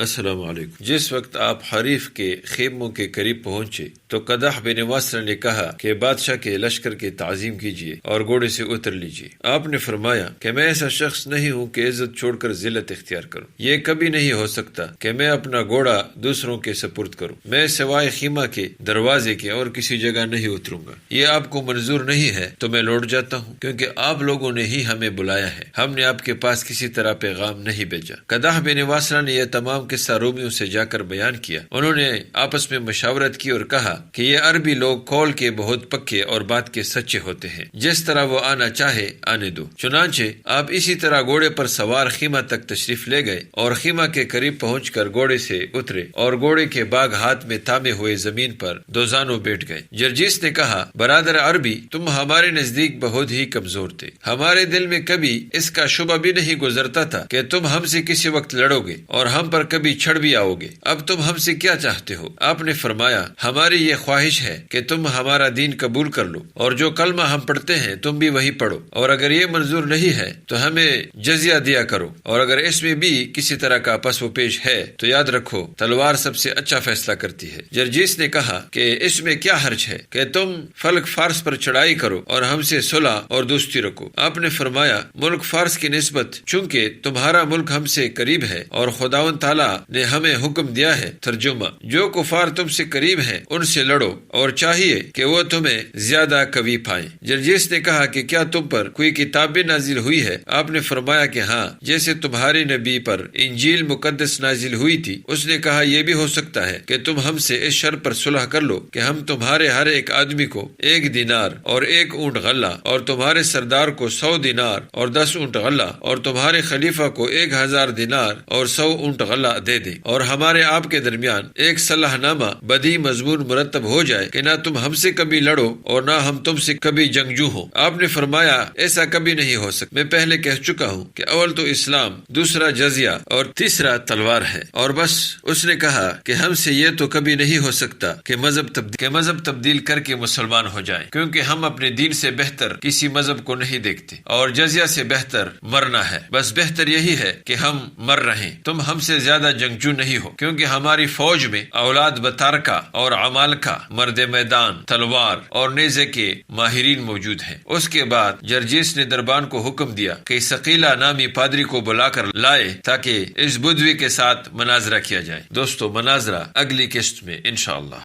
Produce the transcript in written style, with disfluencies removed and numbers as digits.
السلام علیکم۔ جس وقت آپ حریف کے خیموں کے قریب پہنچے تو قدح بن واسر نے کہا کہ بادشاہ کے لشکر کی تعظیم کیجیے اور گھوڑے سے اتر لیجیے۔ آپ نے فرمایا کہ میں ایسا شخص نہیں ہوں کہ عزت چھوڑ کر ذلت اختیار کروں، یہ کبھی نہیں ہو سکتا کہ میں اپنا گھوڑا دوسروں کے سپرد کروں۔ میں سوائے خیمہ کے دروازے کے اور کسی جگہ نہیں اتروں گا۔ یہ آپ کو منظور نہیں ہے تو میں لوٹ جاتا ہوں، کیونکہ آپ لوگوں نے ہی ہمیں بلایا ہے، ہم نے آپ کے پاس کسی طرح پیغام نہیں بھیجا۔ قدح بن واسر نے یہ تمام قصہ رومیوں سے جا کر بیان کیا۔ انہوں نے آپس میں مشاورت کی اور کہا کہ یہ عربی لوگ قول کے بہت پکے اور بات کے سچے ہوتے ہیں، جس طرح وہ آنا چاہے آنے دو۔ چنانچہ آپ اسی طرح گھوڑے پر سوار خیمہ تک تشریف لے گئے اور خیمہ کے قریب پہنچ کر گھوڑے سے اترے اور گھوڑے کے باگ ہاتھ میں تھامے ہوئے زمین پر دوزانوں بیٹھ گئے۔ جرجیس نے کہا، برادر عربی، تم ہمارے نزدیک بہت ہی کمزور تھے، ہمارے دل میں کبھی اس کا شبہ بھی نہیں گزرتا تھا کہ تم ہم سے کسی وقت لڑو گے اور ہم پر کبھی چھڑ بھی آؤ گے۔ اب تم ہم سے کیا چاہتے ہو؟ آپ نے فرمایا، ہماری یہ خواہش ہے کہ تم ہمارا دین قبول کر لو اور جو کلمہ ہم پڑھتے ہیں تم بھی وہی پڑھو، اور اگر یہ منظور نہیں ہے تو ہمیں جزیہ دیا کرو، اور اگر اس میں بھی کسی طرح کا پس و پیش ہے تو یاد رکھو تلوار سب سے اچھا فیصلہ کرتی ہے۔ جرجیس نے کہا کہ اس میں کیا حرج ہے کہ تم فلک فارس پر چڑھائی کرو اور ہم سے صلح اور دوستی رکھو۔ آپ نے فرمایا، ملک فارس کی نسبت چونکہ تمہارا ملک ہم سے قریب ہے اور خداوند تعالیٰ نے ہمیں حکم دیا ہے۔ ترجمہ، جو کفار تم سے قریب ہیں ان سے لڑو اور چاہیے کہ وہ تمہیں زیادہ قوی پائیں۔ جرجیس نے کہا کہ کیا تم پر کوئی کتاب نازل ہوئی ہے؟ آپ نے فرمایا کہ ہاں، جیسے تمہارے نبی پر انجیل مقدس نازل ہوئی تھی۔ اس نے کہا، یہ بھی ہو سکتا ہے کہ تم ہم سے اس شرط پر صلح کر لو کہ ہم تمہارے ہر ایک آدمی کو 1 دینار اور 1 اونٹ غلہ، اور تمہارے سردار کو 100 دینار اور 10 اونٹ غلہ، اور تمہارے خلیفہ کو 1000 دینار اور 100 اونٹ غلہ دے دیں، اور ہمارے آپ کے درمیان ایک صلح نامہ بدی مضمون مرتب ہو جائے کہ نہ تم ہم سے کبھی لڑو اور نہ ہم تم سے کبھی جنگجو ہوں۔ آپ نے فرمایا، ایسا کبھی نہیں ہو سکتا، میں پہلے کہہ چکا ہوں کہ اول تو اسلام، دوسرا جزیہ اور تیسرا تلوار ہے، اور بس۔ اس نے کہا کہ ہم سے یہ تو کبھی نہیں ہو سکتا کہ مذہب تبدیل کر کے مسلمان ہو جائیں، کیونکہ ہم اپنے دین سے بہتر کسی مذہب کو نہیں دیکھتے، اور جزیہ سے بہتر مرنا ہے، بس بہتر یہی ہے کہ ہم مر رہیں۔ تم ہم سے زیادہ جنگجو نہیں ہو، کیونکہ ہماری فوج میں اولاد بطارکہ اور عمالقہ، مرد میدان، تلوار اور نیزے کے ماہرین موجود ہیں۔ اس کے بعد جرجیس نے دربان کو حکم دیا کہ ثقیلہ نامی پادری کو بلا کر لائے تاکہ اس بدوی کے ساتھ مناظرہ کیا جائے۔ دوستو، مناظرہ اگلی قسط میں انشاءاللہ۔